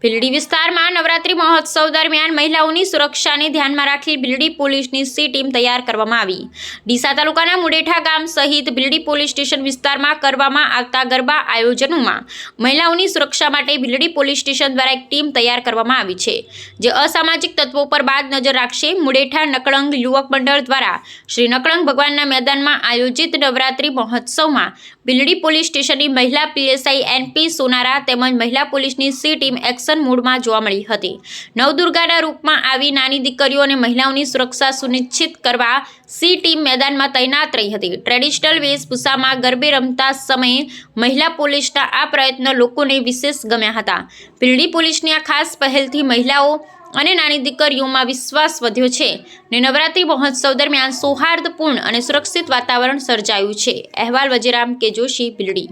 ભીલડી વિસ્તારમાં નવરાત્રી મહોત્સવ દરમિયાન મહિલાઓની સુરક્ષાને ધ્યાનમાં રાખી ભીલડી પોલીસની સી ટીમ તૈયાર કરવામાં આવી। ડીસા તાલુકાના મુડેઠા ગામ સહિત ભીલડી પોલીસ સ્ટેશન વિસ્તારમાં કરવામાં આવતા ગરબા આયોજનોમાં મહિલાઓની સુરક્ષા માટે ભીલડી પોલીસ સ્ટેશન દ્વારા એક ટીમ તૈયાર કરવામાં આવી છે, જે અસામાજિક તત્વો પર બાદ નજર રાખશે। મુડેઠા નકળંગ યુવક મંડળ દ્વારા શ્રી નકળંગ ભગવાનના મેદાનમાં આયોજિત નવરાત્રી મહોત્સવમાં ભીલડી પોલીસ સ્ટેશનની મહિલા પીએસઆઈ એનપી સોનારા તેમજ મહિલા પોલીસની સી ટીમ એક્શન મોડમાં જોવા મળી હતી। નવદુર્ગાના રૂપમાં આવી નાની દીકરીઓ અને મહિલાઓની સુરક્ષા સુનિશ્ચિત કરવા સી ટીમ મેદાનમાં તૈનાત રહી હતી। ટ્રેડિશનલ વેશભૂષામાં ગરબે રમતા સમયે મહિલા પોલીસના આ પ્રયત્નો લોકોને વિશેષ ગમ્યા હતા। ભીલડી પોલીસની આ ખાસ પહેલથી મહિલાઓ અને નાની દીકરીઓમાં વિશ્વાસ વધ્યો છે ને નવરાત્રી મહોત્સવ દરમિયાન સૌહાર્દપૂર્ણ અને સુરક્ષિત વાતાવરણ સર્જાયું છે। અહેવાલ વજીરામ કે જોશી, ભીલડી।